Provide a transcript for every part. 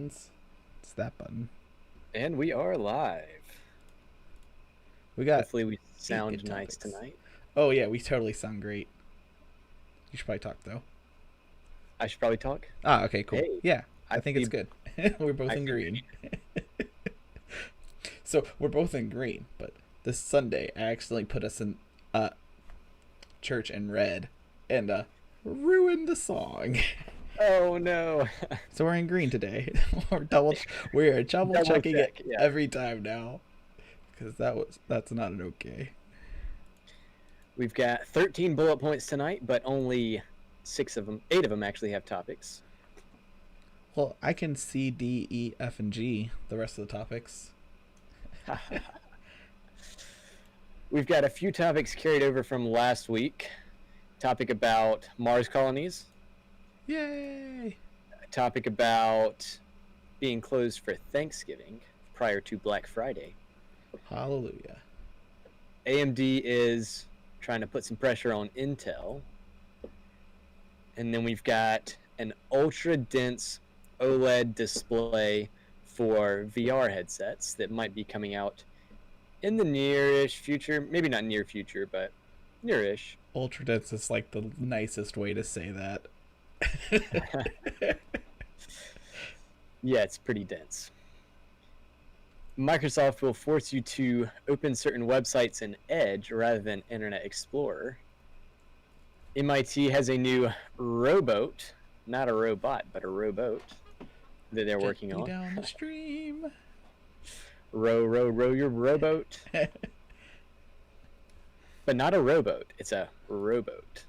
buttons. It's that button. And we are live. We got Hopefully we 8 sound good nice topics. tonight. Oh yeah, we totally sound great. You should probably talk though. I should probably talk. Ah, okay, cool. Hey, Yeah, I I think it's see. good. We're both I in see green. So we're both in green, but this Sunday I accidentally put us in church in red and ruined the song. Oh no. So we're in green today. We're double Double checking it check, yeah. every time now, because that's not an okay. We've got 13 bullet points tonight, but only 8 of them actually have topics. Well, I can C, D, E, F, and G, the rest of the topics. We've got a few topics carried over from last week. Topic about Mars colonies. Yay! A topic about being closed for Thanksgiving prior to Black Friday. Hallelujah. AMD is trying to put some pressure on Intel. And then we've got an ultra dense OLED display for VR headsets that might be coming out in the nearish future. Maybe not near future, but nearish. Ultra dense is like the nicest way to say that. Yeah, it's pretty dense. Microsoft will force you to open certain websites in Edge rather than Internet Explorer. MIT has a new rowboat, not a robot, but a rowboat that they're working on. Down the stream. Row, row, row your rowboat. But not a rowboat. It's a rowboat.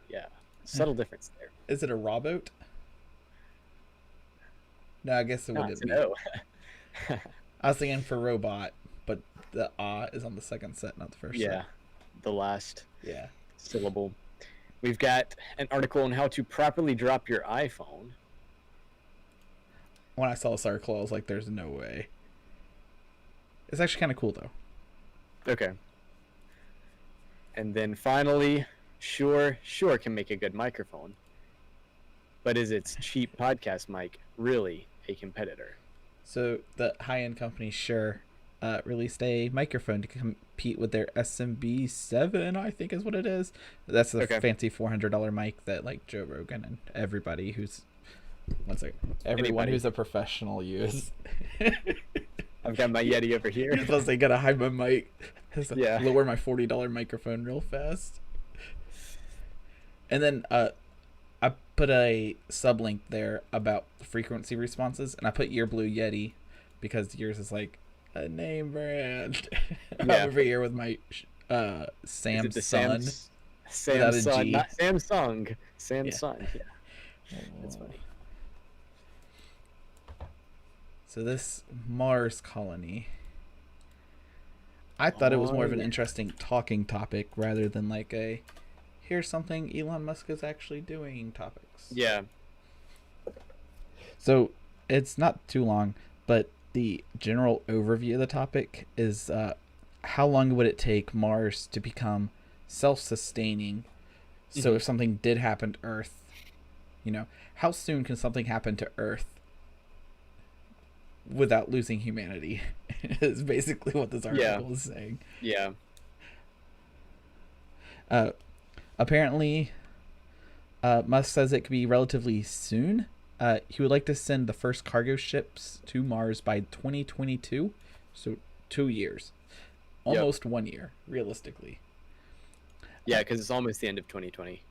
Yeah, subtle difference there. Is it a rowboat? No, I guess it wouldn't be. No. I was thinking for robot, but the is on the second set, not the first set. Yeah, the last Yeah. syllable. We've got an article on how to properly drop your iPhone. When I saw this article, I was like, there's no way. It's actually kind of cool, though. Okay. And then finally, Shure can make a good microphone. But is its cheap podcast mic really a competitor? So the high-end company Shure released a microphone to compete with their SMB7, I think is what it is. That's the fancy $400 mic that like Joe Rogan and everybody who's everyone who's a professional use. I've got my Yeti over here. Plus, they gotta hide my mic. Yeah. Lower my $40 microphone real fast. And then I put a sublink there about frequency responses, and I put Year Blue Yeti because yours is like a name brand. I'm over here with my Samsun. Samsun, not Samsung. Samsun. Yeah. That's funny. So this Mars colony, I thought it was more of an interesting talking topic rather than like a here's something Elon Musk is actually doing topics. Yeah. So it's not too long, but the general overview of the topic is how long would it take Mars to become self-sustaining? So if something did happen to Earth, how soon can something happen to Earth without losing humanity? Is basically what this article is saying. Yeah. Apparently, Musk says it could be relatively soon. He would like to send the first cargo ships to Mars by 2022, so 2 years. Almost 1 year, realistically. Yeah, because it's almost the end of 2020.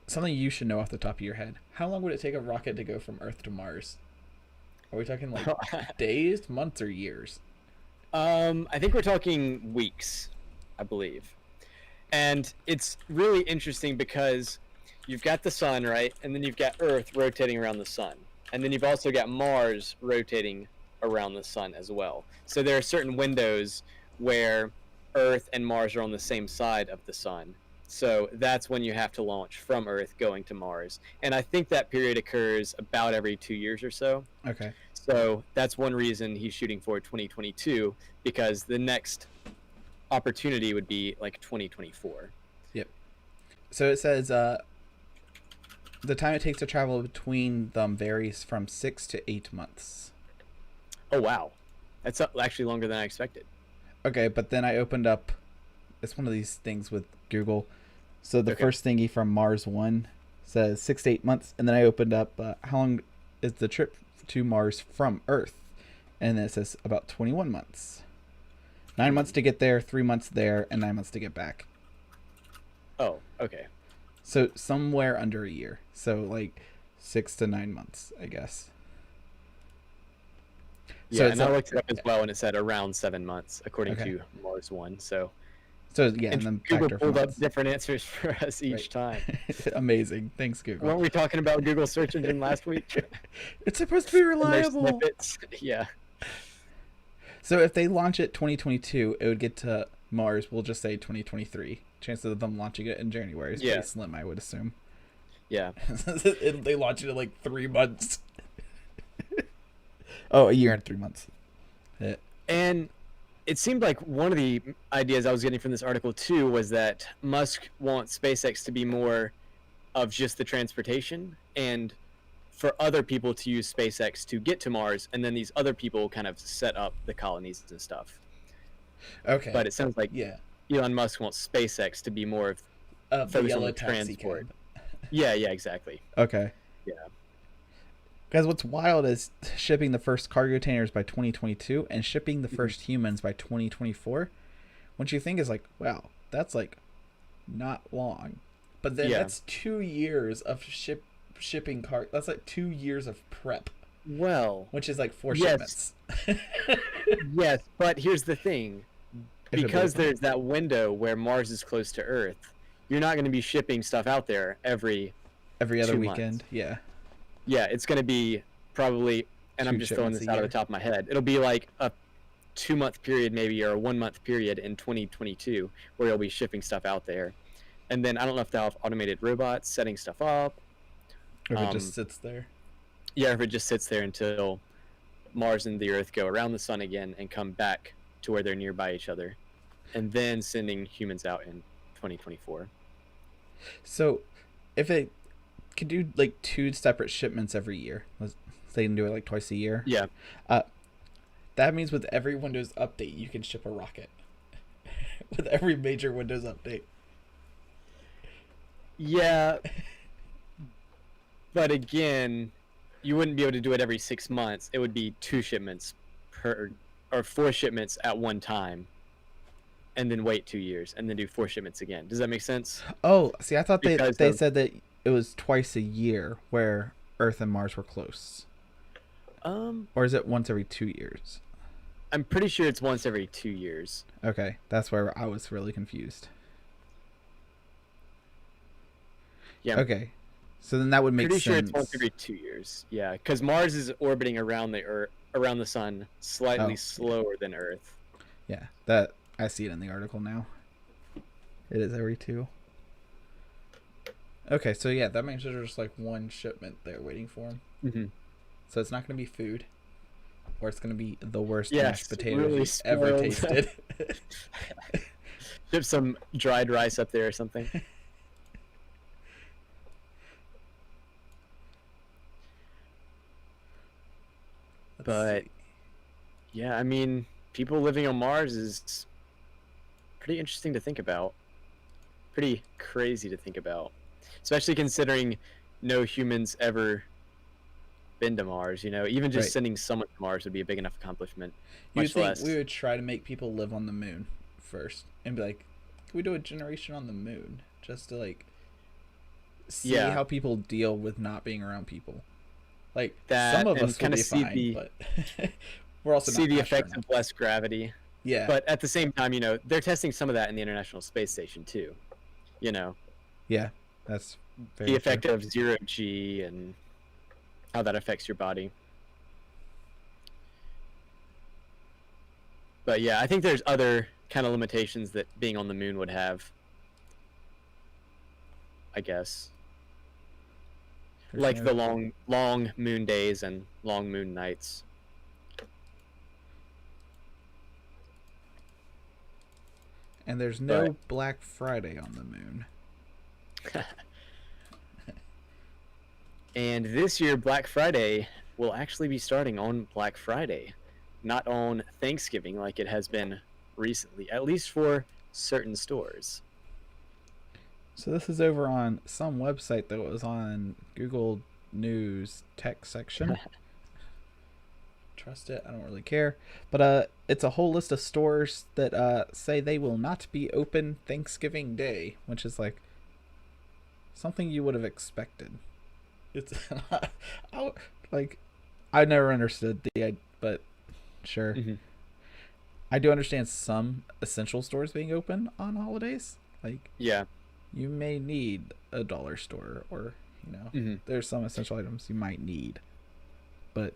Something you should know off the top of your head. How long would it take a rocket to go from Earth to Mars? Are we talking like days, months, or years? I think we're talking weeks, I believe. And it's really interesting because you've got the sun, right? And then you've got Earth rotating around the sun. And then you've also got Mars rotating around the sun as well. So there are certain windows where Earth and Mars are on the same side of the sun. So that's when you have to launch from Earth going to Mars. And I think that period occurs about every 2 years or so. Okay. So that's one reason he's shooting for 2022, because the next opportunity would be like 2024. Yep. So it says The time it takes to travel between them varies from 6 to 8 months. Oh wow, that's actually longer than I expected. Okay, but then I opened up. It's one of these things with Google. So the first thingy from Mars 1 says 6 to 8 months, and then I opened up how long is the trip to Mars from Earth, and then it says about 21 months. 9 months to get there, 3 months there, and 9 months to get back. Oh, okay. So somewhere under a year. So like 6 to 9 months, I guess. Yeah, so and I looked it up as well, and it said around 7 months, according to Mars 1. So yeah, and then Google pulled up different answers for us each time. Amazing. Thanks, Google. Weren't we talking about Google search engine last week? It's supposed to be reliable. Yeah. So if they launch it 2022, it would get to Mars, we'll just say 2023. Chances of them launching it in January is pretty slim, I would assume. Yeah. They launch it in like 3 months. Oh, a year and 3 months. Yeah. And it seemed like one of the ideas I was getting from this article too was that Musk wants SpaceX to be more of just the transportation, and for other people to use SpaceX to get to Mars, and then these other people kind of set up the colonies and stuff. Okay. But it sounds like Elon Musk wants SpaceX to be more of the yellow taxi transport. Yeah, exactly. Okay. Yeah. Guys, what's wild is shipping the first cargo containers by 2022 and shipping the first humans by 2024. What you think is like, wow, that's like not long. But then that's 2 years of shipping car. That's like 2 years of prep. Well, which is like 4 shipments. Yes, but here's the thing. Because there's that window where Mars is close to Earth, you're not going to be shipping stuff out there every other weekend. Yeah. Yeah, it's going to be probably, and I'm just throwing this out of the top of my head, it'll be like a 2-month period maybe, or a 1-month period in 2022 where you'll be shipping stuff out there. And then I don't know if they'll have automated robots setting stuff up. Or if it just sits there. Yeah, if it just sits there until Mars and the Earth go around the sun again and come back to where they're nearby each other. And then sending humans out in 2024. So if it could do like 2 separate shipments every year, they can do it like twice a year. Yeah. That means with every Windows update, you can ship a rocket. With every major Windows update. Yeah. But again, you wouldn't be able to do it every 6 months. It would be 2 shipments or 4 shipments at one time. And then wait 2 years and then do 4 shipments again. Does that make sense? Oh, see, I thought they said that it was twice a year where Earth and Mars were close. Or is it once every 2 years? I'm pretty sure it's once every 2 years. Okay, that's where I was really confused. Yeah. Okay, so then that would make sense. Pretty sure it's once every 2 years. Yeah, because Mars is orbiting around the sun slightly slower than Earth. Yeah, that I see it in the article now. It is every 2. Okay, so yeah, that means there's just like 1 shipment there waiting for them. Mm-hmm. So it's not going to be food, or it's going to be the worst mashed potatoes really you've ever tasted. Ship some dried rice up there or something. But yeah, I mean, people living on Mars is pretty interesting to think about. Pretty crazy to think about. Especially considering no humans ever been to Mars, even just sending someone to Mars would be a big enough accomplishment. You'd think we would try to make people live on the moon first and be like, can we do a generation on the moon just to like see how people deal with not being around people? Like that, some of us will be fine, but we're also see the effects of less gravity. Yeah. But at the same time, they're testing some of that in the International Space Station too. Yeah, that's the effect of 0G and how that affects your body. But yeah, I think there's other kind of limitations that being on the moon would have, I guess. Like the long moon days and long moon nights. And there's no Black Friday on the moon. And this year, Black Friday will actually be starting on Black Friday, not on Thanksgiving like it has been recently, at least for certain stores. So this is over on some website that was on Google News tech section. Trust it, I don't really care. But it's a whole list of stores that say they will not be open Thanksgiving Day, which is like something you would have expected. It's like I never understood but sure. Mm-hmm. I do understand some essential stores being open on holidays. Like Yeah. you may need a dollar store, or Mm-hmm. there's some essential items you might need, but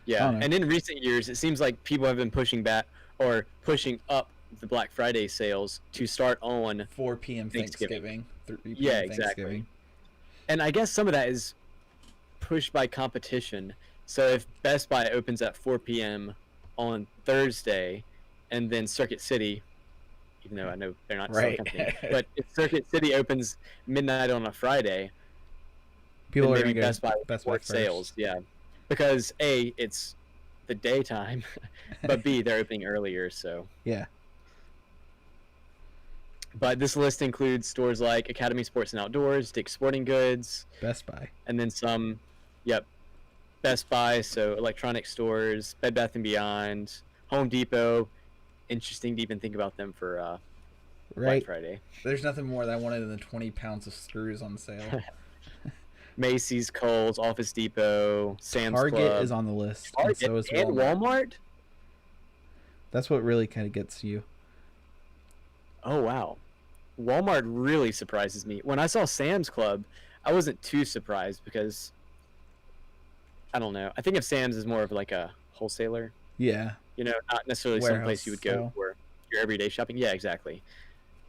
Yeah, and in recent years, it seems like people have been pushing back or pushing up the Black Friday sales to start on 4 p.m. Thanksgiving, 3 p.m. Yeah, exactly. And I guess some of that is pushed by competition. So if Best Buy opens at 4 p.m. on Thursday, and then Circuit City, even though I know they're not still a company, but if Circuit City opens midnight on a Friday, people are going to Best Buy Buy sales. Yeah, because A, it's the daytime, but B, they're opening earlier. So yeah. But this list includes stores like Academy Sports and Outdoors, Dick's Sporting Goods, Best Buy, and then some, Best Buy, so electronic stores, Bed Bath & Beyond, Home Depot. Interesting to even think about them for Black Friday. There's nothing more that I wanted than 20 pounds of screws on sale. Macy's, Kohl's, Office Depot, Sam's Club. Target is on the list, Target, and so is Walmart. And Walmart? That's what really kind of gets you. Oh, wow. Walmart really surprises me. When I saw Sam's Club, I wasn't too surprised because, I don't know. I think of Sam's as more of like a wholesaler. Yeah. Not necessarily some place you would go for your everyday shopping. Yeah, exactly.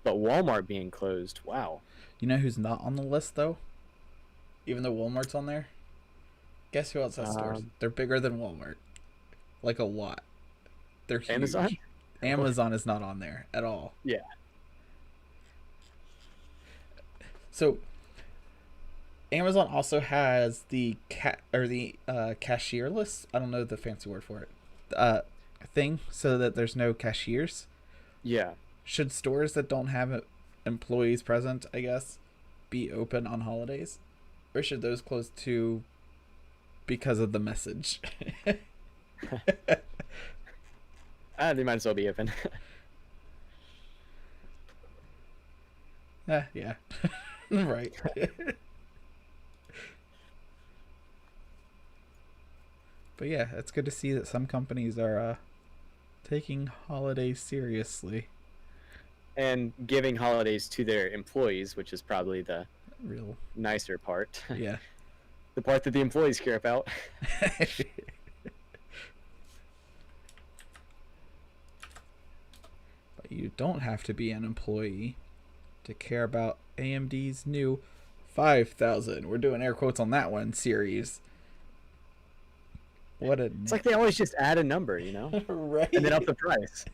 But Walmart being closed, wow. You know who's not on the list, though? Even though Walmart's on there? Guess who else has stores? They're bigger than Walmart. Like a lot. They're huge. Amazon? Amazon is not on there at all. Yeah. So, Amazon also has the cashier list. I don't know the fancy word for it. Thing, so that there's no cashiers. Yeah. Should stores that don't have employees present, I guess, be open on holidays? Or should those close too because of the message? They might as well be open. Yeah. Right. But yeah, it's good to see that some companies are taking holidays seriously. And giving holidays to their employees, which is probably the real nicer part. Yeah. The part that the employees care about. But you don't have to be an employee to care about AMD's new 5000. We're doing air quotes on that one series. It's like they always just add a number, Right. And then up the price.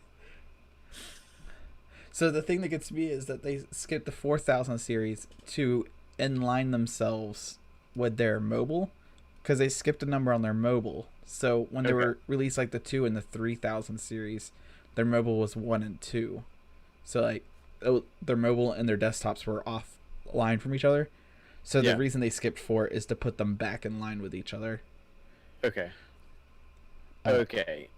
So the thing that gets me is that they skipped the 4000 series to inline themselves with their mobile, because they skipped a number on their mobile. So when they were released like the 2 and the 3000 series, their mobile was 1 and 2. So like their mobile and their desktops were offline from each other. So the reason they skipped 4 is to put them back in line with each other. Okay. Okay.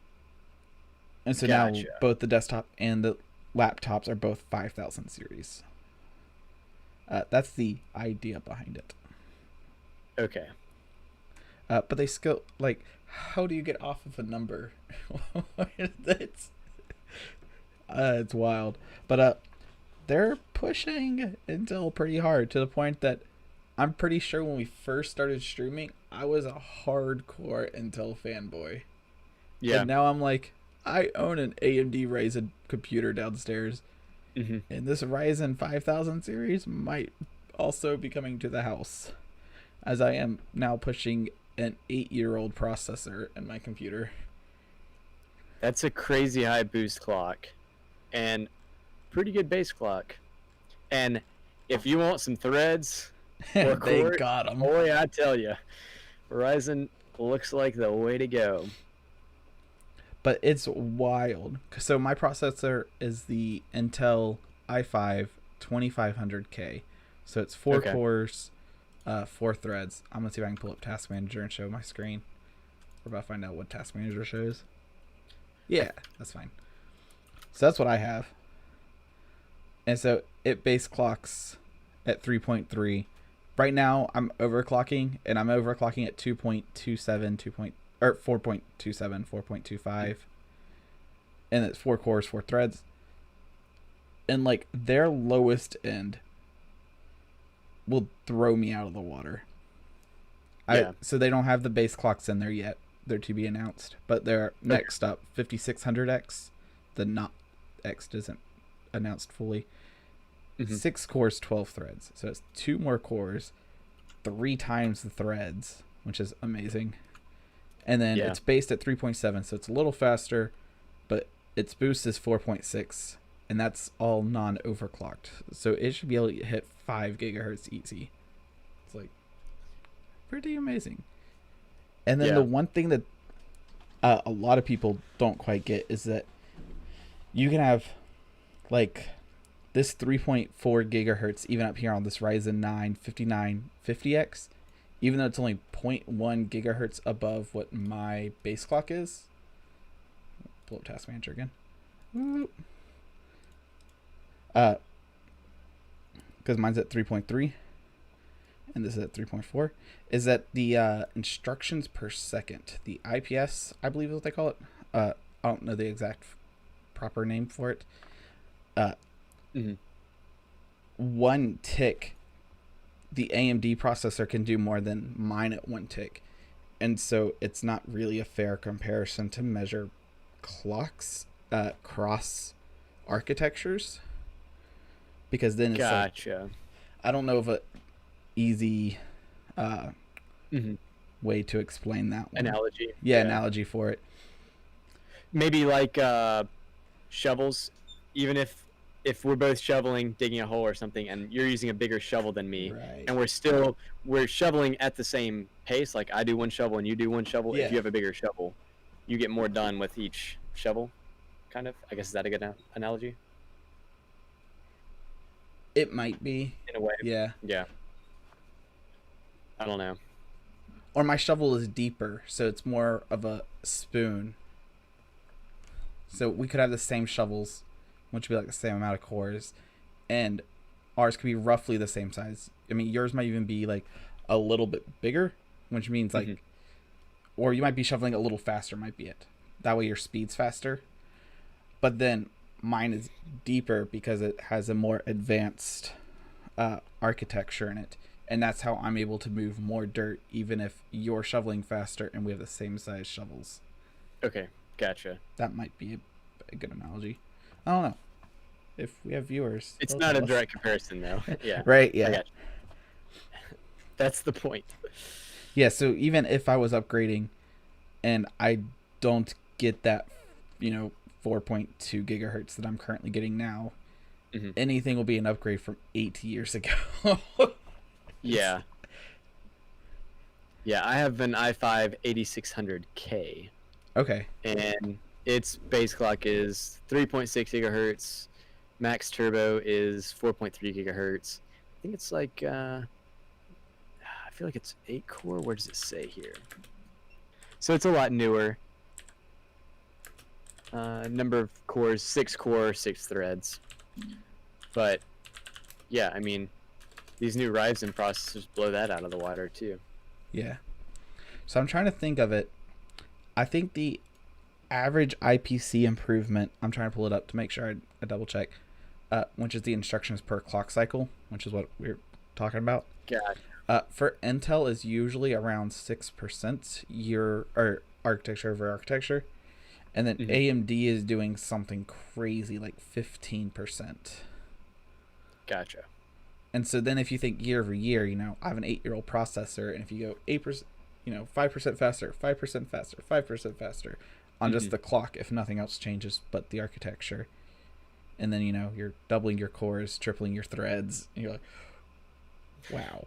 And so now both the desktop and the laptops are both 5000 series. That's the idea behind it. Okay. But they still, like, how do you get off of a number? it's wild. But they're pushing Intel pretty hard, to the point that I'm pretty sure when we first started streaming, I was a hardcore Intel fanboy. Yeah. And now I'm like, I own an AMD Ryzen computer downstairs. Mm-hmm. And this Ryzen 5000 series might also be coming to the house, as I am now pushing an 8-year-old processor in my computer. That's a crazy high boost clock and pretty good base clock. And if you want some threads, They core. got them. Boy, I tell you, Ryzen looks like the way to go. But it's wild. So my processor is the Intel i5 2500K. So it's 4 cores, 4 threads. I'm going to see if I can pull up Task Manager and show my screen. We're about to find out what Task Manager shows. Yeah, that's fine. So that's what I have. And so it base clocks at 3.3. Right now I'm overclocking, and I'm overclocking at 2.27, 4.27, 4.25. And it's 4 cores, 4 threads. And like their lowest end will throw me out of the water. Yeah. So they don't have the base clocks in there yet. They're to be announced. But they're next up, 5600X. The not X isn't announced fully. 6 cores, 12 threads. So it's 2 more cores, 3 times the threads, which is amazing. And then it's based at 3.7, so it's a little faster, but its boost is 4.6, and that's all non-overclocked. So it should be able to hit 5 gigahertz easy. It's like pretty amazing. And then the one thing that a lot of people don't quite get is that you can have like this 3.4 gigahertz even up here on this Ryzen 9 5950X, even though it's only 0.1 gigahertz above what my base clock is. Pull up Task Manager again. Because mine's at 3.3 and this is at 3.4, is that the instructions per second, the IPS, I believe is what they call it. I don't know the exact proper name for it. 1 tick, the AMD processor can do more than mine at 1 tick. And so it's not really a fair comparison to measure clocks cross architectures, because then it's like, I don't know of a easy way to explain that one. Analogy. Analogy for it. Maybe like shovels. Even if we're both shoveling, digging a hole or something, and you're using a bigger shovel than me, and we're shoveling at the same pace, like I do 1 shovel and you do 1 shovel. If you have a bigger shovel, you get more done with each shovel, kind of. I guess, is that a good analogy? It might be. In a way. Yeah. I don't know. Or my shovel is deeper, so it's more of a spoon. So we could have the same shovels, which would be like the same amount of cores, and ours could be roughly the same size. I mean, yours might even be like a little bit bigger, which means like, or you might be shoveling a little faster, might be it. That way your speed's faster. But then mine is deeper because it has a more advanced architecture in it. And that's how I'm able to move more dirt, even if you're shoveling faster and we have the same size shovels. Okay, gotcha. That might be a good analogy. I don't know. If we have viewers, it's not a direct comparison, though. Yeah. Right. Yeah. That's the point. Yeah. So even if I was upgrading, and I don't get that, 4.2 gigahertz that I'm currently getting now, anything will be an upgrade from 8 years ago. Yeah. I have an i5 8600K. Okay. And its base clock is 3.6 gigahertz. Max turbo is 4.3 gigahertz. I think it's like, I feel like it's 8 core. Where does it say here? So it's a lot newer. Number of cores, 6 core, 6 threads. But yeah, I mean, these new Ryzen processors blow that out of the water too. Yeah. So I'm trying to think of it. I think the average IPC improvement, I'm trying to pull it up to make sure I double check, which is the instructions per clock cycle, which is what we're talking about. For Intel is usually around 6% or architecture over architecture. And then AMD is doing something crazy like 15%. Gotcha. And so then if you think year over year, I have an 8-year-old processor, and if you go 8%, 5% faster, 5% faster, 5% faster on just the clock, if nothing else changes but the architecture. And then, you're doubling your cores, tripling your threads, and you're like, wow.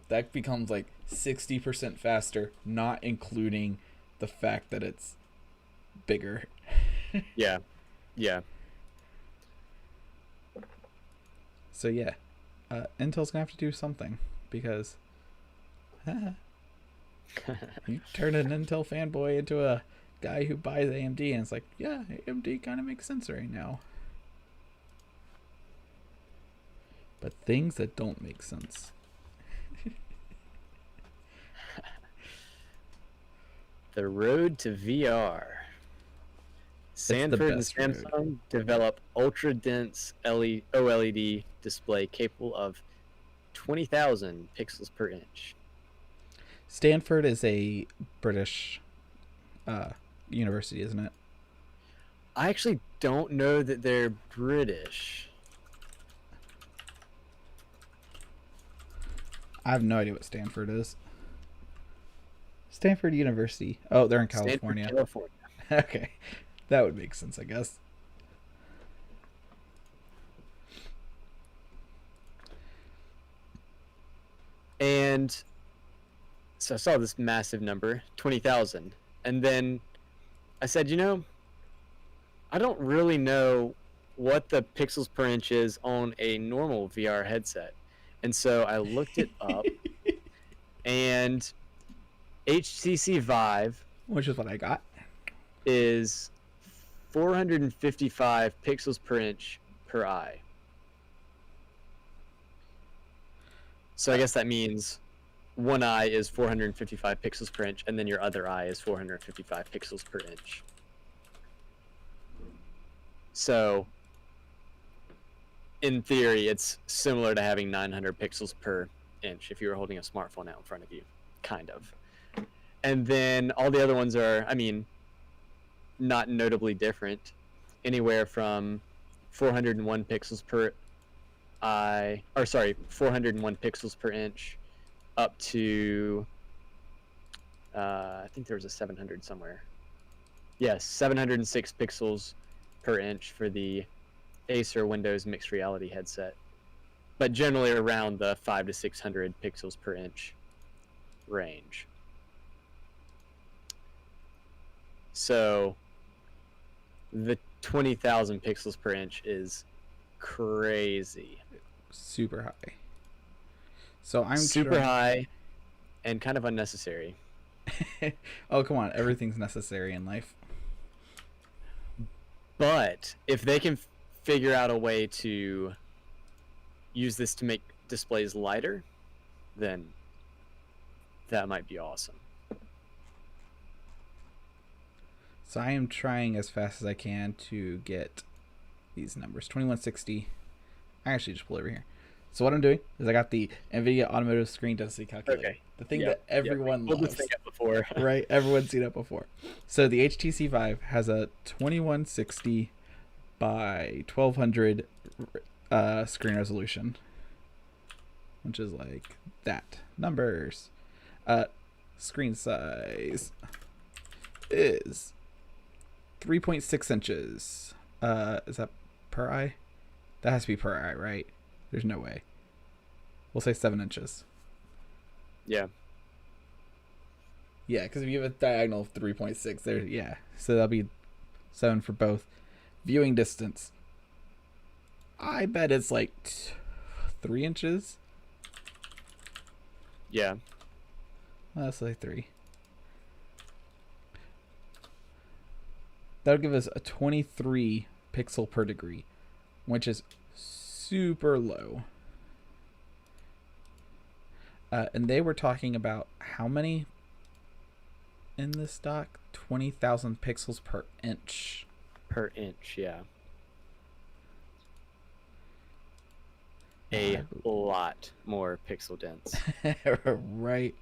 that becomes like 60% faster, not including the fact that it's bigger. Yeah. Yeah. So yeah, Intel's gonna have to do something, because you turn an Intel fanboy into a guy who buys AMD, and it's like, yeah, AMD kind of makes sense right now. But things that don't make sense. The road to VR. Sanford and Samsung develop ultra-dense OLED display capable of 20,000 pixels per inch. Stanford is a British university, isn't it? I actually don't know that they're British. I have no idea what Stanford is. Stanford University. Oh, they're in California. Stanford, California. Okay. That would make sense, I guess. And so I saw this massive number, 20,000. And then I said, I don't really know what the pixels per inch is on a normal VR headset. And so I looked it up, and HTC Vive, which is what I got, is 455 pixels per inch per eye. So I guess that means one eye is 455 pixels per inch, and then your other eye is 455 pixels per inch. So in theory, it's similar to having 900 pixels per inch if you were holding a smartphone out in front of you, kind of. And then all the other ones are, not notably different, anywhere from 401 pixels per eye, 401 pixels per inch, up to, I think there was a 700 somewhere. Yes, 706 pixels per inch for the Acer Windows mixed reality headset, but generally around the 500 to 600 pixels per inch range. So the 20,000 pixels per inch is crazy. Super high. So I'm super high and kind of unnecessary. Oh, come on. Everything's necessary in life. But if they can figure out a way to use this to make displays lighter, then that might be awesome. So I am trying as fast as I can to get these numbers. 2160. I actually just pull over here. So what I'm doing is I got the NVIDIA Automotive Screen Density Calculator. Okay. The thing that everyone loves. This thing up before. Right? Everyone's seen it before. So the HTC Vive has a 2160 by 1200 screen resolution, which is like that. Numbers. Screen size is 3.6 inches. Is that per eye? That has to be per eye, right? There's no way. We'll say 7 inches. Yeah. Yeah, because if you have a diagonal of 3.6, there, yeah. So that'll be 7 for both. Viewing distance. I bet it's like 3 inches. Yeah. Let's say 3. That'll give us a 23 pixel per degree, which is super low. And they were talking about how many in this stock? 20,000 pixels per inch. Per inch, yeah. A lot more pixel dense. Right.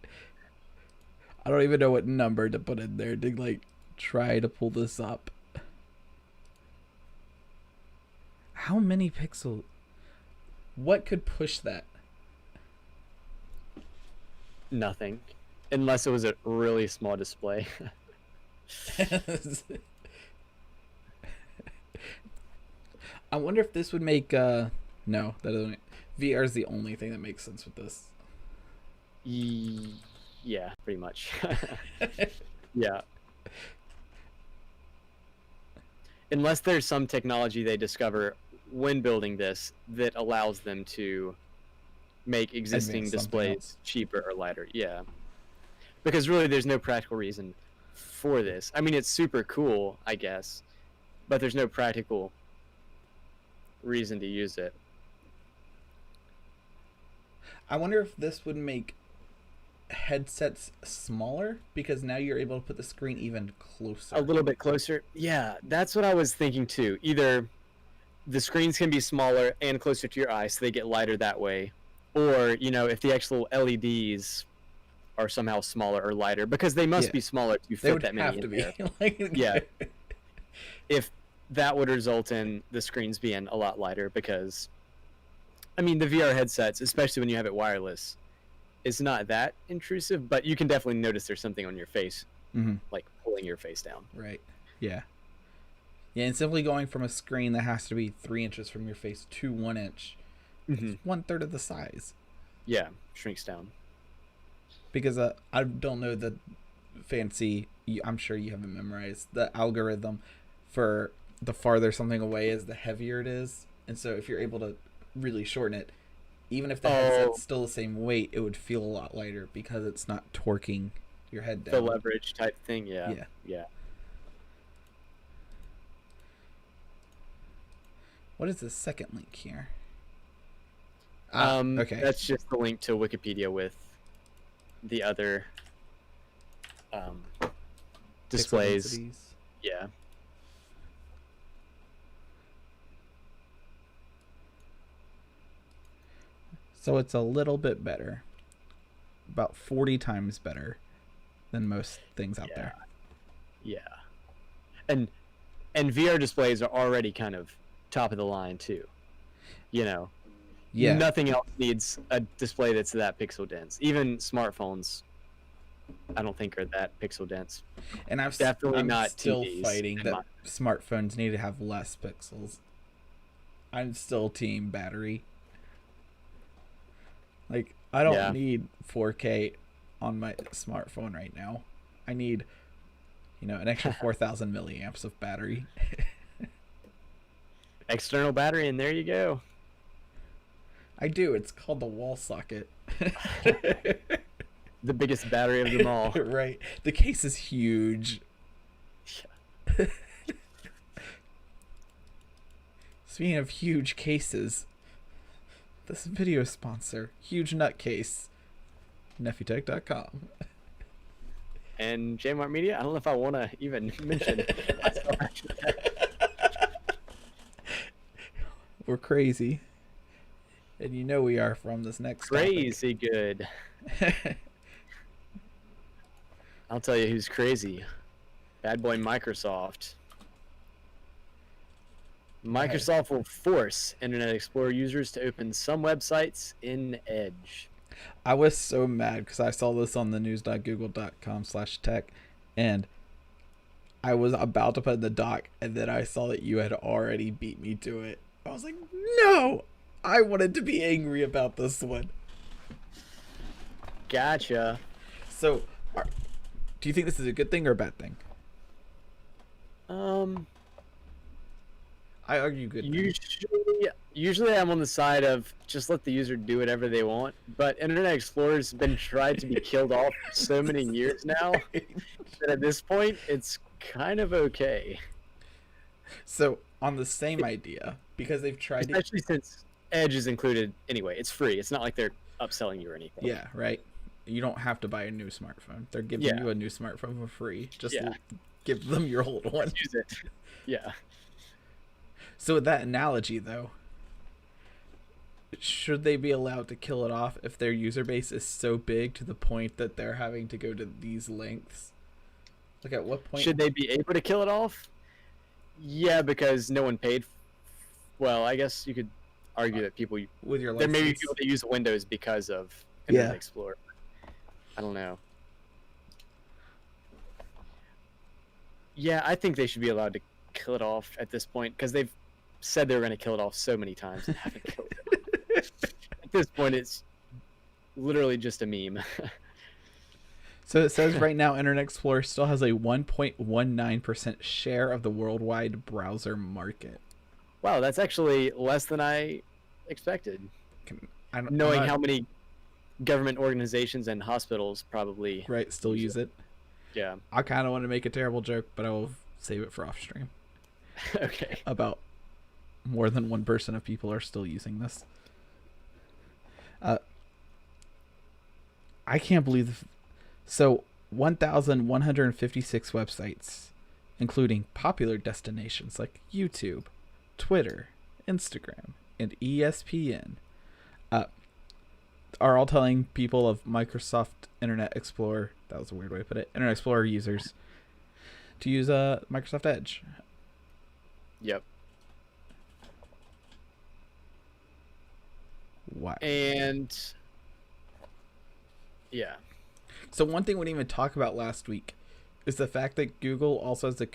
I don't even know what number to put in there to like try to pull this up. How many pixels? What could push that? Nothing. Unless it was a really small display. I wonder if this would make no, that doesn't. VR is the only thing that makes sense with this. Yeah, pretty much. Yeah. Unless there's some technology they discover when building this that allows them to make existing displays cheaper or lighter. Yeah. Because really there's no practical reason for this. I mean, it's super cool, I guess, but there's no practical reason to use it. I wonder if this would make headsets smaller, because now you're able to put the screen even closer. A little bit closer. Yeah, that's what I was thinking too. Either the screens can be smaller and closer to your eye, so they get lighter that way, or if the actual LEDs are somehow smaller or lighter, because they must be smaller to fit that many in there. Yeah. If that would result in the screens being a lot lighter, because I mean the VR headsets, especially when you have it wireless, it's not that intrusive, but you can definitely notice there's something on your face, like pulling your face down. Right. Yeah. Yeah, and simply going from a screen that has to be 3 inches from your face to 1 inch, it's 1/3 of the size. Yeah, shrinks down. Because I don't know the fancy, I'm sure you haven't memorized the algorithm for the farther something away is, the heavier it is. And so if you're able to really shorten it, even if the headset's still the same weight, it would feel a lot lighter because it's not torquing your head down. The leverage type thing, yeah. What is the second link here? Okay. That's just the link to Wikipedia with the other displays. Yeah. So it's a little bit better. About 40 times better than most things out there. Yeah. And VR displays are already kind of top of the line too. Yeah. Nothing else needs a display that's that pixel dense. Even smartphones, I don't think, are that pixel dense. And I'm still fighting that smartphones need to have less pixels. I'm still team battery. Like, I don't need 4K on my smartphone right now. I need, an extra 4,000 milliamps of battery. External battery, and there you go. I do. It's called the wall socket. The biggest battery of them all. Right. The case is huge. Yeah. Speaking of huge cases, this video sponsor, Huge Nutcase, nephew.com. And Jmart Media, I don't know if I want to even mention. We're crazy. And we are from this next crazy topic. Good. I'll tell you who's crazy. Bad boy Microsoft. Microsoft will force Internet Explorer users to open some websites in Edge. I was so mad because I saw this on the news.google.com/tech, and I was about to put in the doc, and then I saw that you had already beat me to it. I was like, no! I wanted to be angry about this one. Gotcha. So, do you think this is a good thing or a bad thing? I argue good. Usually I'm on the side of just let the user do whatever they want, but Internet Explorer's been tried to be killed off for so many years now that at this point it's kind of okay. So, on the same idea, because they've tried especially since Edge is included anyway. It's free. It's not like they're upselling you or anything. Yeah, right. You don't have to buy a new smartphone. They're giving you a new smartphone for free. Just give them your old one. Use it. Yeah. So with that analogy, though, should they be allowed to kill it off if their user base is so big to the point that they're having to go to these lengths? Like, at what point should they be able to kill it off? Yeah, because no one paid. Well, I guess you could argue that people with your there may be people that use Windows because of Internet Explorer. I don't know. Yeah, I think they should be allowed to kill it off at this point because they've said they were going to kill it off so many times and haven't killed it. At this point, it's literally just a meme. So it says right now Internet Explorer still has a 1.19% share of the worldwide browser market. Wow, that's actually less than I expected. Knowing how many government organizations and hospitals probably still use it. Yeah. I kind of want to make a terrible joke, but I will save it for off stream. Okay. About more than 1% of people are still using this. I can't believe. So 1,156 websites, including popular destinations like YouTube, Twitter, Instagram, and ESPN, are all telling people of Microsoft Internet Explorer, that was a weird way to put it, Internet Explorer users, to use Microsoft Edge. Yep. Wow. And yeah. So one thing we didn't even talk about last week is the fact that Google also has the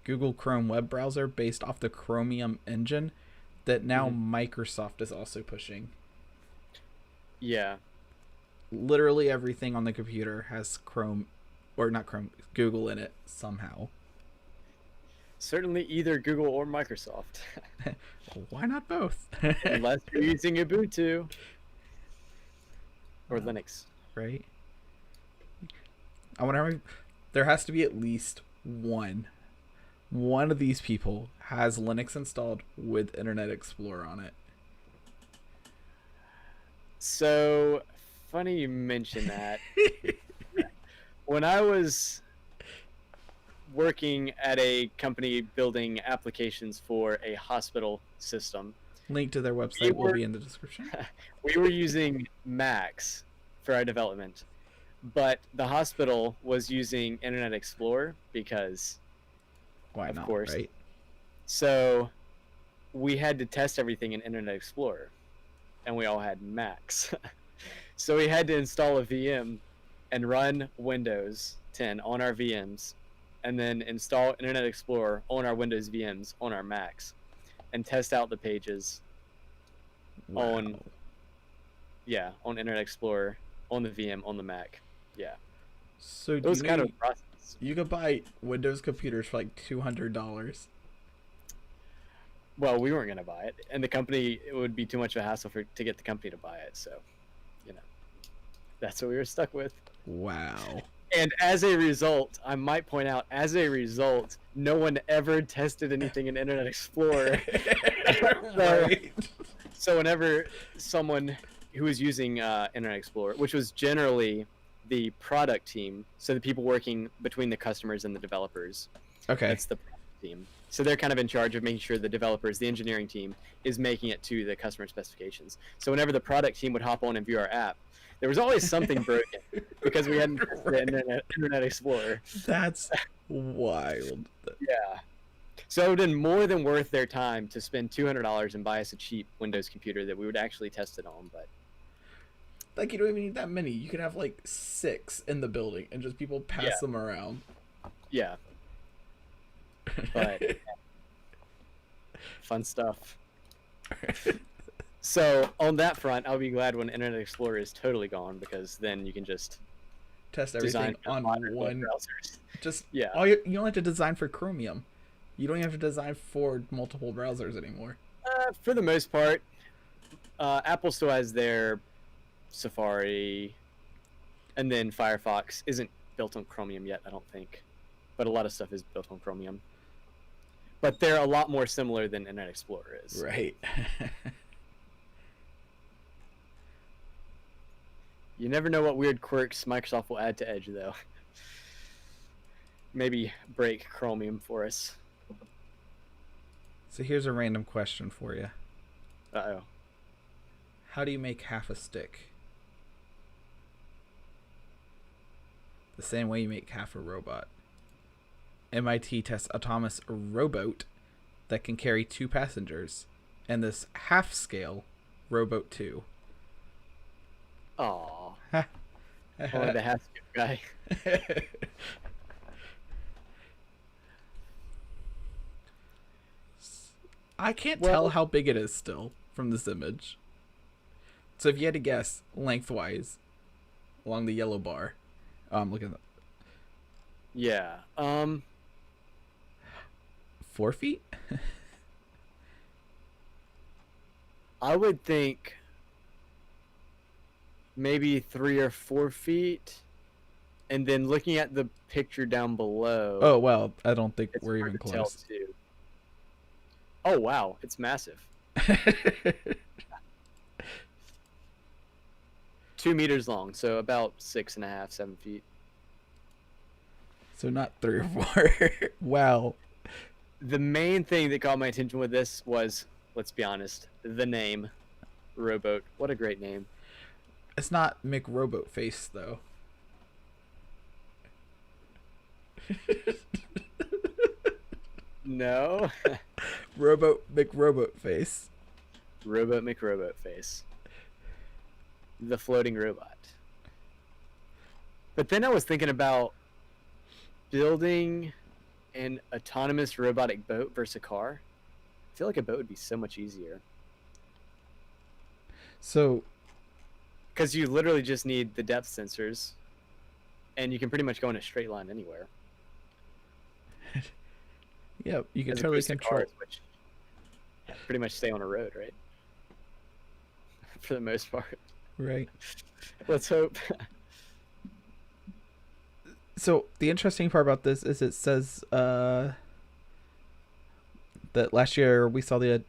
Google Chrome web browser based off the Chromium engine that now Microsoft is also pushing. Yeah. Literally everything on the computer has Chrome, or not Chrome, Google in it somehow. Certainly either Google or Microsoft. Why not both? Unless you're using Ubuntu or Linux. Right? I wonder, there has to be at least one of these people has Linux installed with Internet Explorer on it. So funny you mention that. When I was working at a company building applications for a hospital system, link to their website will be in the description. We were using Macs for our development, but the hospital was using Internet Explorer because why of not, course. Right? So we had to test everything in Internet Explorer, and we all had Macs. So we had to install a VM and run Windows 10 on our VMs, and then install Internet Explorer on our Windows VMs on our Macs, and test out the pages on Internet Explorer, on the VM, on the Mac. Yeah. So it was kind of a process. You could buy Windows computers for like $200. Well, we weren't going to buy it, and the company, it would be too much of a hassle to get the company to buy it, so, that's what we were stuck with. Wow. And as a result, I might point out, no one ever tested anything in Internet Explorer. Right. So whenever someone who was using Internet Explorer, which was generally the product team, so the people working between the customers and the developers. Okay. That's the product team. So they're kind of in charge of making sure the developers, the engineering team, is making it to the customer specifications. So whenever the product team would hop on and view our app, there was always something broken because we hadn't tested Internet Explorer. That's wild. Yeah. So it would have been more than worth their time to spend $200 and buy us a cheap Windows computer that we would actually test it on, but like, you don't even need that many. You could have like 6 in the building and just people pass them around. Yeah. But fun stuff. So on that front, I'll be glad when Internet Explorer is totally gone, because then you can just test everything on one browsers. Just you don't have to design for Chromium. You don't have to design for multiple browsers anymore. For the most part, Apple still has their Safari, and then Firefox isn't built on Chromium yet, I don't think, but a lot of stuff is built on Chromium. But they're a lot more similar than Internet Explorer is. Right. You never know what weird quirks Microsoft will add to Edge, though. Maybe break Chromium for us. So here's a random question for you. Uh-oh. How do you make half a stick? The same way you make half a robot. MIT tests autonomous rowboat that can carry 2 passengers, and this half-scale rowboat 2. Aww. Only the half-scale guy. I can't tell how big it is still from this image. So if you had to guess lengthwise along the yellow bar, look at that. Yeah. 4 feet? I would think maybe 3 or 4 feet. And then looking at the picture down below. Oh, well, I don't think it's we're hard even to tell, close. too. Oh, wow. It's massive. 2 meters long, so about 6.5, 7 feet. So not 3 or 4. Wow. The main thing that caught my attention with this was, let's be honest, the name. Rowboat. What a great name. It's not McRobot Face, though. No. McRobot Face. Robot McRobot Face. The floating robot. But then I was thinking about building an autonomous robotic boat versus a car. I feel like a boat would be so much easier. So, because you literally just need the depth sensors, and you can pretty much go in a straight line anywhere. Yeah, you can totally control. Cars, which pretty much stay on a road, right? For the most part. Right. Let's hope. So the interesting part about this is it says that last year we saw the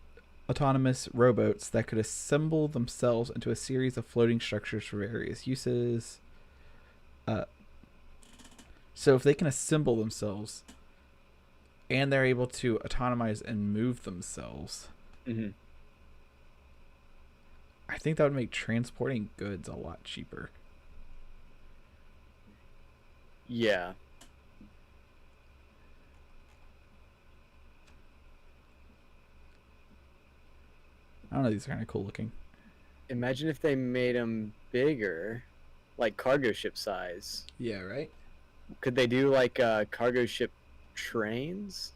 autonomous rowboats that could assemble themselves into a series of floating structures for various uses. So if they can assemble themselves and they're able to autonomize and move themselves, I think that would make transporting goods a lot cheaper. Yeah. I don't know, these are kind of cool looking. Imagine if they made them bigger, like cargo ship size. Yeah, right? Could they do like cargo ship trains?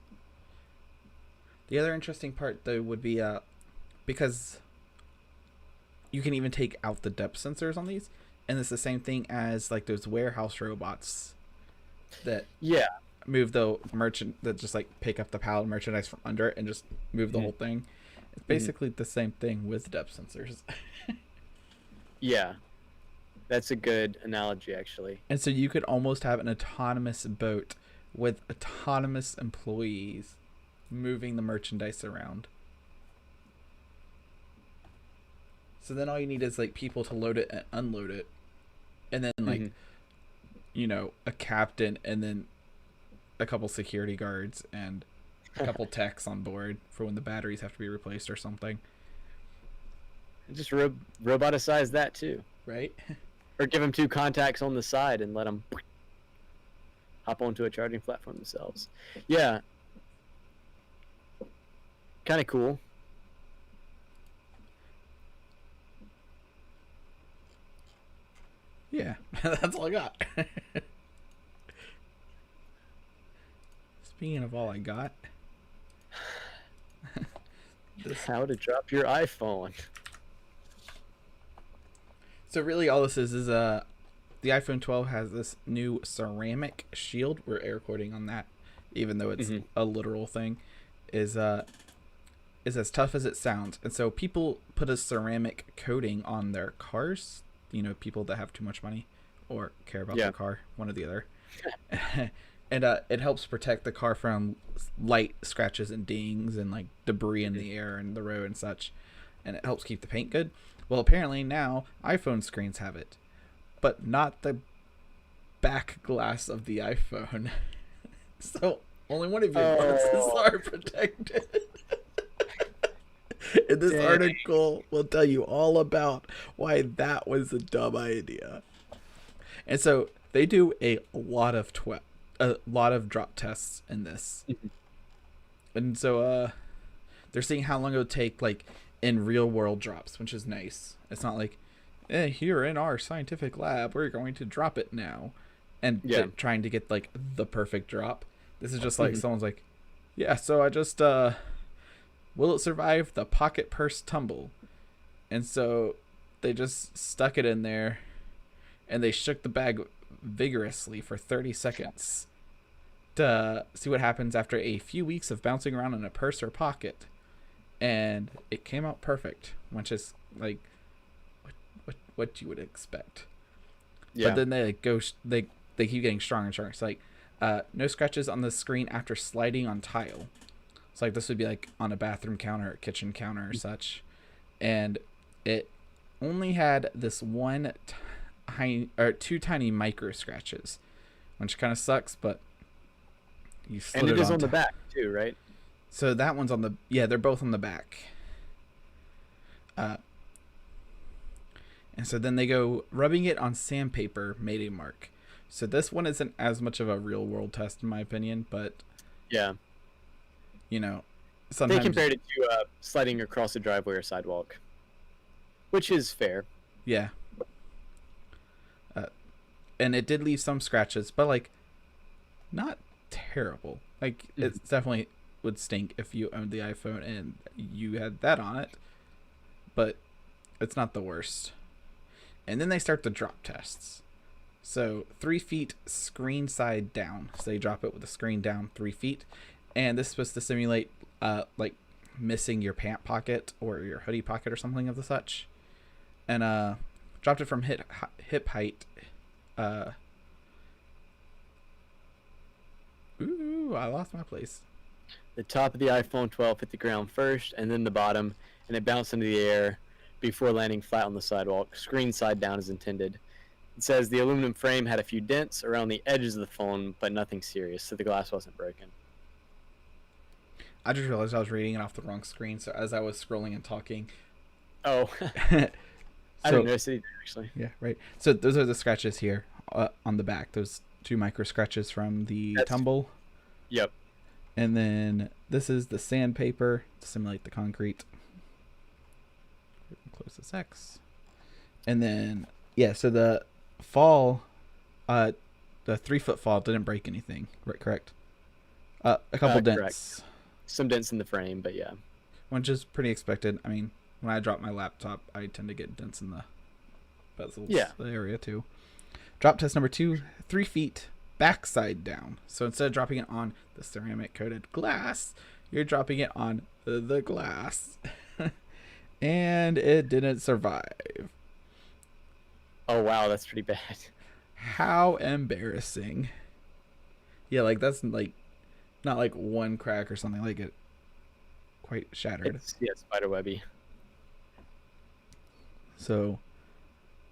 The other interesting part, though, would be because you can even take out the depth sensors on these, and it's the same thing as like those warehouse robots that move the merchant, that just like pick up the pallet of merchandise from under it and just move the whole thing. It's basically the same thing with depth sensors. Yeah, that's a good analogy, actually. And so you could almost have an autonomous boat with autonomous employees moving the merchandise around. So then all you need is like people to load it and unload it, and then like a captain, and then a couple security guards and a couple techs on board for when the batteries have to be replaced or something. Just roboticize that too, right? Or give them 2 contacts on the side and let them hop onto a charging platform themselves. Yeah, kind of cool. Yeah, that's all I got. Speaking of all I got, how to drop your iPhone. So really all this is the iPhone 12 has this new ceramic shield. We're air quoting on that, even though it's a literal thing. Is as tough as it sounds. And so people put a ceramic coating on their cars, people that have too much money or care about their car, one or the other. And it helps protect the car from light scratches and dings and like debris in the air and the road and such. And it helps keep the paint good. Well, apparently now iPhone screens have it, but not the back glass of the iPhone. So only one of your glasses are protected. And this article will tell you all about why that was a dumb idea. And so they do a lot of drop tests in this. And so they're seeing how long it would take, like, in real world drops, which is nice. It's not like, here in our scientific lab, we're going to drop it now. And trying to get, like, the perfect drop. This is just like someone's like, yeah, so I just, will it survive the pocket purse tumble? And so they just stuck it in there, and they shook the bag vigorously for 30 seconds to see what happens after a few weeks of bouncing around in a purse or pocket. And it came out perfect, which is like what you would expect. Yeah. But then they they keep getting stronger and stronger. It's like no scratches on the screen after sliding on tile. It's like this would be like on a bathroom counter or kitchen counter or such. And it only had this two tiny micro scratches, which kind of sucks, but you slid and it is on on the back too, right? So that one's on the they're both on the back. And so then they go rubbing it on sandpaper made a mark. So this one isn't as much of a real world test in my opinion, but yeah, you know, sometimes they compared it to sliding across a driveway or sidewalk, which is fair. Yeah. And it did leave some scratches, but like not terrible. Like it definitely would stink if you owned the iPhone and you had that on it, but it's not the worst. And then they start the drop tests. So 3 feet screen side down. So they drop it with the screen down 3 feet, and this is supposed to simulate like missing your pant pocket or your hoodie pocket or something of the such. And dropped it from hip height. Ooh, I lost my place. The top of the iPhone 12 hit the ground first, and then the bottom, and it bounced into the air before landing flat on the sidewalk, screen side down as intended. It says the aluminum frame had a few dents around the edges of the phone, but nothing serious, so the glass wasn't broken. I just realized I was reading it off the wrong screen, so as I was scrolling and talking. Oh. I didn't notice it either, actually. Yeah, right. So those are the scratches here on the back. Those 2 micro scratches from the tumble. Yep. And then this is the sandpaper to simulate the concrete. Close this X. And then, so the fall, the 3-foot fall didn't break anything, right? Correct? A couple dents. Correct. Some dents in the frame, but yeah. Which is pretty expected. I mean, when I drop my laptop, I tend to get dents in the bezels area too. Drop test number 2, 3 feet backside down. So instead of dropping it on the ceramic coated glass, you're dropping it on the glass. And it didn't survive. Oh wow, that's pretty bad. How embarrassing. Yeah, like that's like not like one crack or something, like it quite shattered. It's spiderwebby. So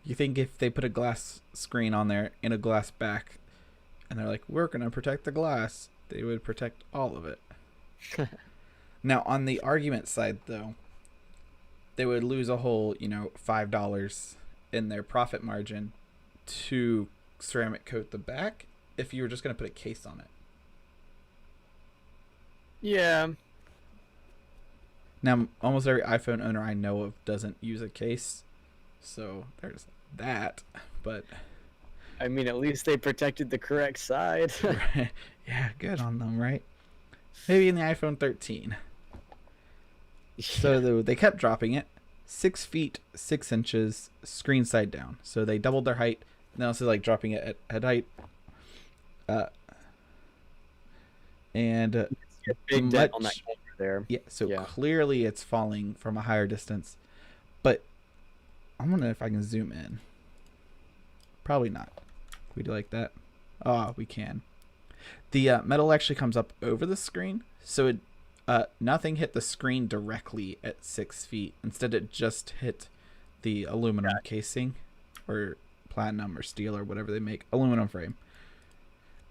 you think if they put a glass screen on there and a glass back and they're like, we're gonna protect the glass, they would protect all of it. Now on the argument side though, they would lose a whole, $5 in their profit margin to ceramic coat the back if you were just going to put a case on it. Yeah. Now, almost every iPhone owner I know of doesn't use a case, so there's that. But I mean, at least they protected the correct side. Yeah, good on them, right? Maybe in the iPhone 13. So they kept dropping it 6 feet 6 inches screen side down. So they doubled their height. And they also like dropping it at head height. And a big dent on that camera there. Yeah. So clearly it's falling from a higher distance. But I'm wondering if I can zoom in. Probably not. We do like that. Oh, we can. The metal actually comes up over the screen, so it. Nothing hit the screen directly at 6 feet. Instead, it just hit the aluminum casing or platinum or steel or whatever they make, aluminum frame.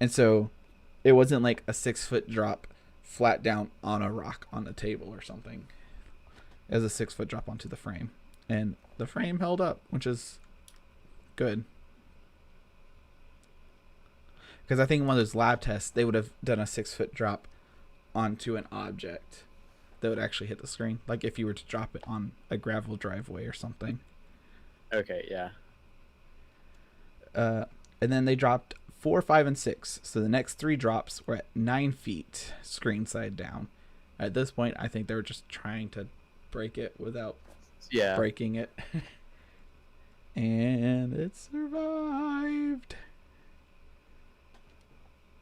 And so it wasn't like a 6-foot drop flat down on a rock on the table or something. It was a 6-foot drop onto the frame. And the frame held up, which is good. Because I think in one of those lab tests, they would have done a 6-foot drop onto an object that would actually hit the screen, like if you were to drop it on a gravel driveway or something. Okay, yeah. And then they dropped 4, 5, and 6. So the next 3 drops were at 9 feet screen side down. At this point, I think they were just trying to break it without breaking it. And it survived.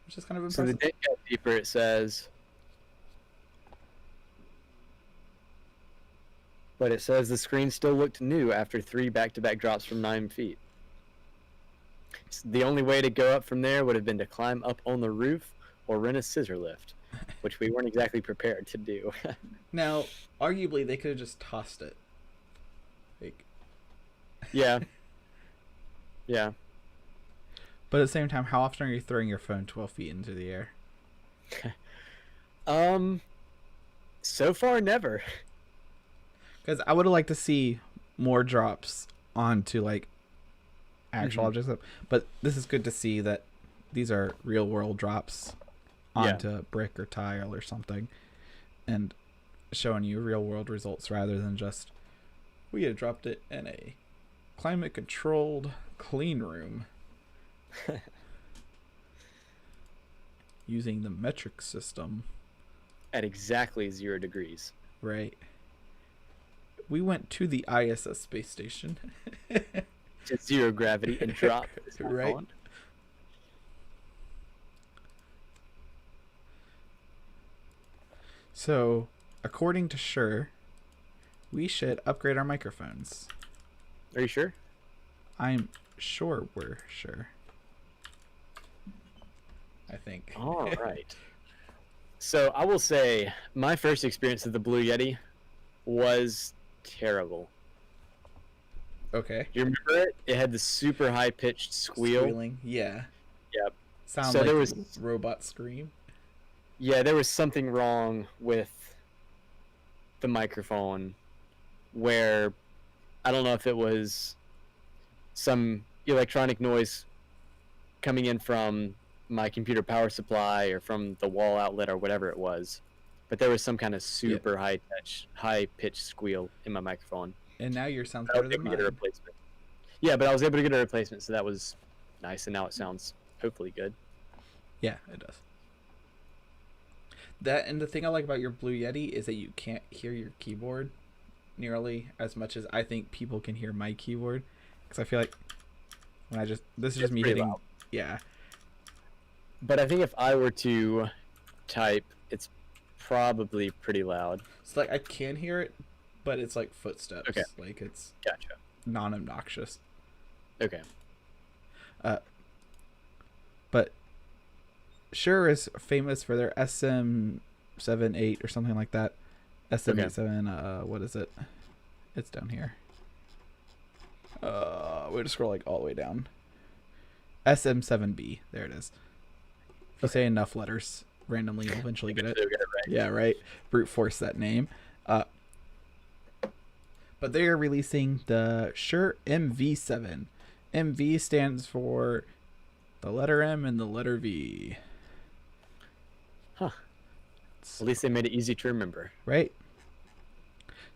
Which is kind of impressive. So the day got deeper, it says. But it says the screen still looked new after 3 back-to-back drops from 9 feet. The only way to go up from there would have been to climb up on the roof or rent a scissor lift, which we weren't exactly prepared to do. Now, arguably, they could have just tossed it. Like, yeah. Yeah. But at the same time, how often are you throwing your phone 12 feet into the air? So far, never. Because I would have liked to see more drops onto like actual objects. But this is good to see that these are real world drops onto brick or tile or something, and showing you real world results rather than just we had dropped it in a climate controlled clean room using the metric system at exactly 0 degrees. Right. We went to the ISS space station. To 0 gravity and drop. Right. On. So, according to Shure, we should upgrade our microphones. Are you sure? I'm sure we're sure. I think. All right. So I will say my first experience with the Blue Yeti was terrible. Okay. Do you remember it? It had the super high pitched squeal. Squealing. Yeah. Yep. Sound So like there was robot scream. Yeah, there was something wrong with the microphone where I don't know if it was some electronic noise coming in from my computer power supply or from the wall outlet or whatever it was, but there was some kind of super high pitched squeal in my microphone. And now your sounds better than mine. Get a replacement. Yeah, but I was able to get a replacement, so that was nice, and now it sounds hopefully good. Yeah, it does. That, and the thing I like about your Blue Yeti is that you can't hear your keyboard nearly as much as I think people can hear my keyboard, because I feel like when this is just me hitting, yeah. But I think if I were to type, it's probably pretty loud. So like I can hear it, but it's like footsteps. Okay. Like it's Gotcha. non-obnoxious. Okay. But Shure is famous for their SM78 or something like that. SM87. What is it? It's down here. We're to scroll like all the way down. SM7B. There it is. If you say enough letters randomly, you'll eventually get it. Right. Yeah, right. Brute force that name. But they are releasing the Shure MV7. MV stands for the letter M and the letter V. Huh. At least they made it easy to remember. Right.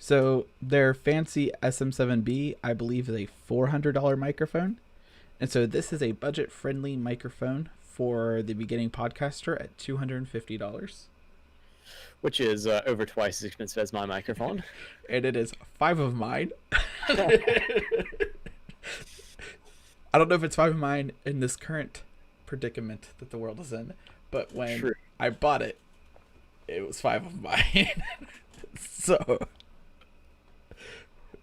So their fancy SM7B, I believe, is a $400 microphone. And so this is a budget-friendly microphone for the beginning podcaster at $250. Which is over twice as expensive as my microphone. And it is 5 of mine. I don't know if it's 5 of mine in this current predicament that the world is in, but when I bought it, it was 5 of mine. So,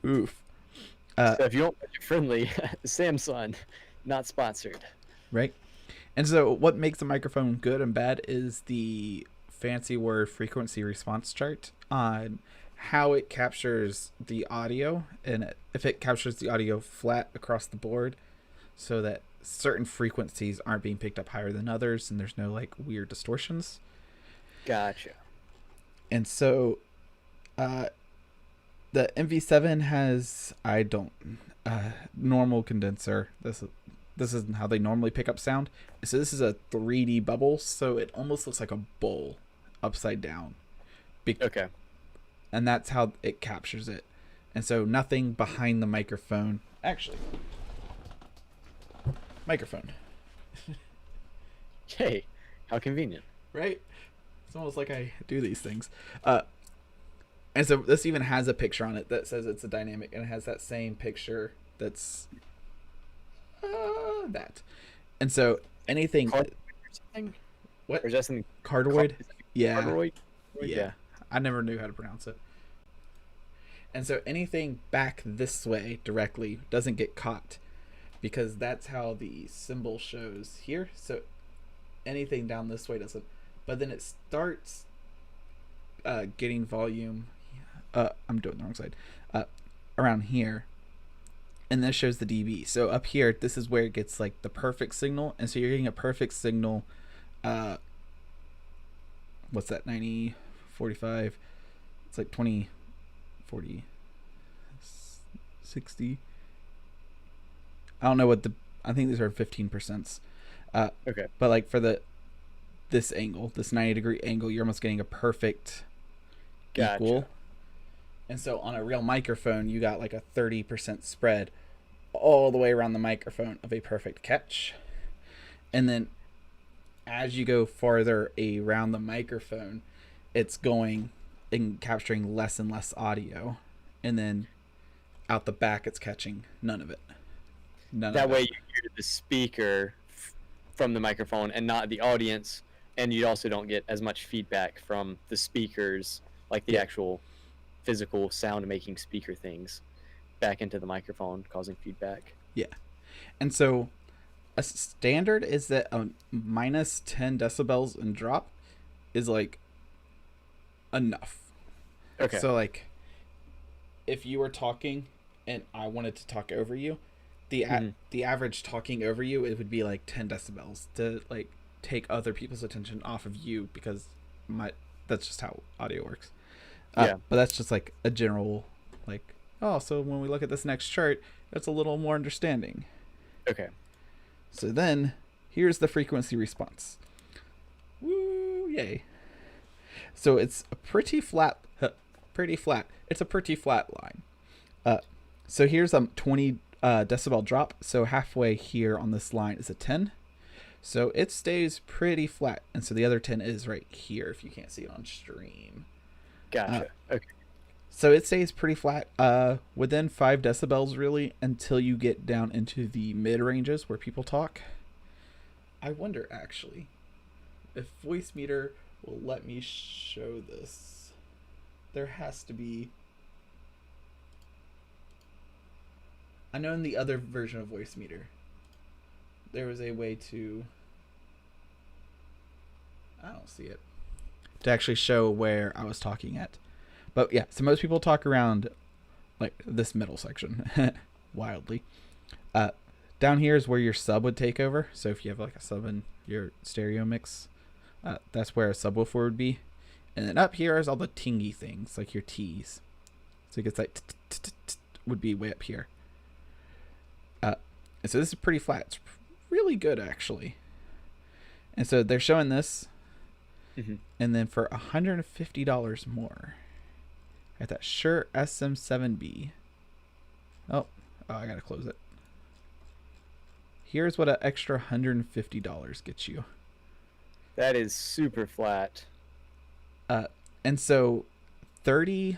oof. So if you want budget-friendly, Samsun, not sponsored. Right. And so what makes the microphone good and bad is the fancy word frequency response chart on how it captures the audio, and if it captures the audio flat across the board so that certain frequencies aren't being picked up higher than others and there's no like weird distortions. Gotcha. And so the MV7 has normal condenser. This isn't how they normally pick up sound. So this is a 3D bubble, so it almost looks like a bowl upside down. Okay. And that's how it captures it. And so nothing behind the microphone. Actually, microphone. Hey, how convenient. Right? It's almost like I do these things. And so this even has a picture on it that says it's a dynamic, and it has that same picture that's that. And so anything. Cardioid or something? What? Or is that something? Cardioid? Yeah. Cardioid? Yeah. I never knew how to pronounce it. And so anything back this way directly doesn't get caught because that's how the symbol shows here. So anything down this way doesn't. But then it starts getting volume. I'm doing the wrong side. Around here. And this shows the dB. So up here, this is where it gets like the perfect signal. And so you're getting a perfect signal. What's that? 90, 45. It's like 20, 40, 60. I don't know what I think these are 15%. Okay. But like for this angle, this 90-degree angle, you're almost getting a perfect equal. And so on a real microphone, you got like a 30% spread all the way around the microphone of a perfect catch. And then as you go farther around the microphone, it's going and capturing less and less audio. And then out the back, it's catching none of it. That way you hear the speaker from the microphone and not the audience. And you also don't get as much feedback from the speakers, like the actual physical sound making speaker things back into the microphone, causing feedback. Yeah. And so a standard is that a minus 10 decibels and drop is like enough. Okay. So like if you were talking and I wanted to talk over you, the average talking over you, it would be like 10 decibels to like take other people's attention off of you because that's just how audio works. But that's just like a general like, oh, so when we look at this next chart, it's a little more understanding. Okay. So then here's the frequency response. Woo, yay. So it's a pretty flat. It's a pretty flat line. So here's a 20 decibel drop. So halfway here on this line is a 10. So it stays pretty flat. And so the other 10 is right here if you can't see it on stream. Gotcha. Okay. So it stays pretty flat within 5 decibels really until you get down into the mid ranges where people talk. I wonder actually if Voicemeeter will let me show this. There has to be. I know in the other version of Voicemeeter there was a way to. I don't see it. To actually show where I was talking at. But yeah, so most people talk around like this middle section wildly. Down here is where your sub would take over. So if you have like a sub in your stereo mix, that's where a subwoofer would be. And then up here is all the tingy things, like your T's. So it gets like would be way up here. And so this is pretty flat. It's really good actually. And so they're showing this. And then for $150 more, I got that Shure SM7B. Oh, I gotta close it. Here's what an extra $150 gets you. That is super flat. And so 30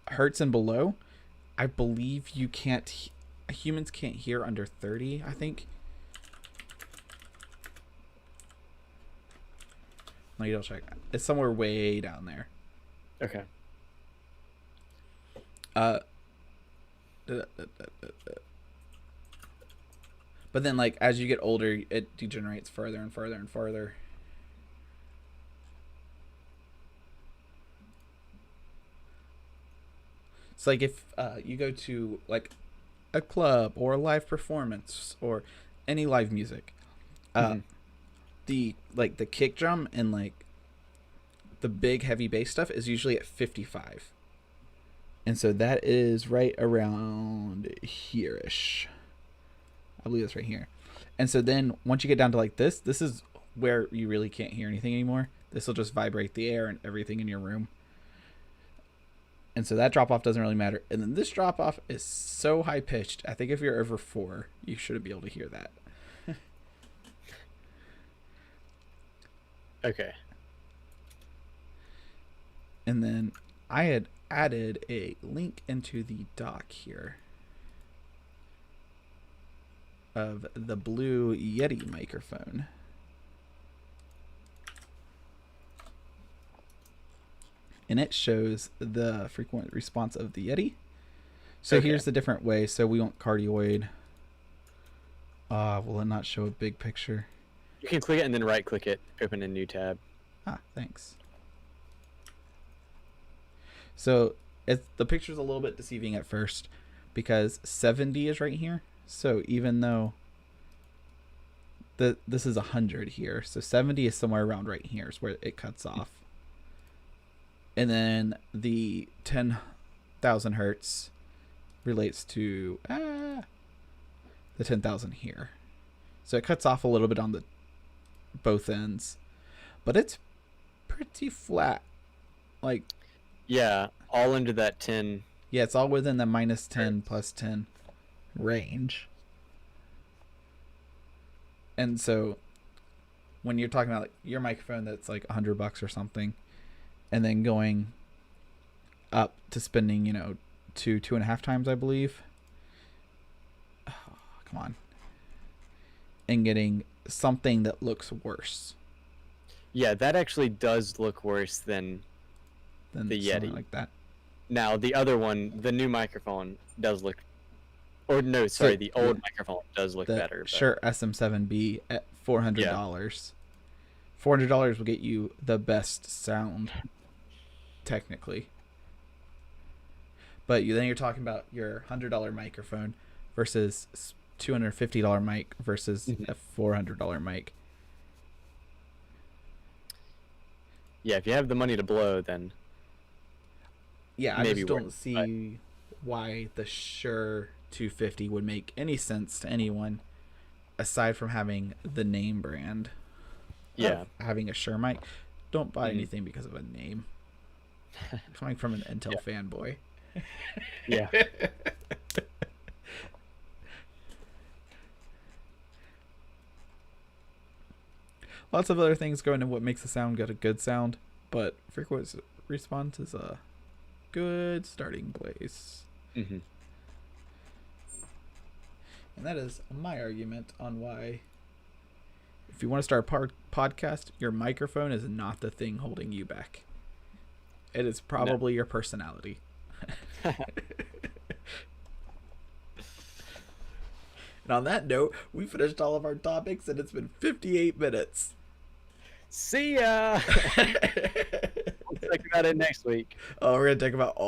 hertz and below, I believe you can't. Humans can't hear under 30. I think. Let me double check. It's somewhere way down there. Okay. But then, like, as you get older, it degenerates further and further and further. It's like if you go to, like, a club or a live performance or any live music, the kick drum and, like, the big heavy bass stuff is usually at 55. And so that is right around here-ish. I believe that's right here. And so then once you get down to like this is where you really can't hear anything anymore. This will just vibrate the air and everything in your room. And so that drop off doesn't really matter. And then this drop off is so high pitched. I think if you're over 4, you shouldn't be able to hear that. Okay. And then I had added a link into the dock here. of the Blue Yeti microphone. And it shows the frequent response of the Yeti. So here's the different way. So we want cardioid. Will it not show a big picture? You can click it and then right click it, open a new tab. Thanks. So the picture's a little bit deceiving at first because 70 is right here. So even though this is 100 here, so 70 is somewhere around right here is where it cuts off. And then the 10,000 hertz relates to the 10,000 here. So it cuts off a little bit on the both ends, but it's pretty flat. Like, yeah, all under that 10. Yeah, it's all within the minus 10 plus 10 range. And so when you're talking about like your microphone that's like $100 or something, and then going up to spending, 2.5 times, I believe. Oh, come on. And getting something that looks worse. Yeah, that actually does look worse than the Yeti. Like that. Now, the other one, the new microphone, does look... Or no, sorry, the old microphone does look better. But... Shure SM7B at $400. Yeah. $400 will get you the best sound, technically. But then you're talking about your $100 microphone versus $250 mic versus a $400 mic. Yeah, if you have the money to blow, then... Yeah, I just don't see why the Shure 250 would make any sense to anyone aside from having the name brand. Yeah. Having a Shure mic. Don't buy anything because of a name. Coming from an Intel fanboy. Yeah. Lots of other things go into what makes a sound get a good sound, but frequency response is a good starting place. Mm-hmm. And that is my argument on why, if you want to start a podcast, your microphone is not the thing holding you back. It is probably your personality. And on that note, we finished all of our topics, and it's been 58 minutes. See ya! We'll talk about it next week. Oh, we're going to talk about all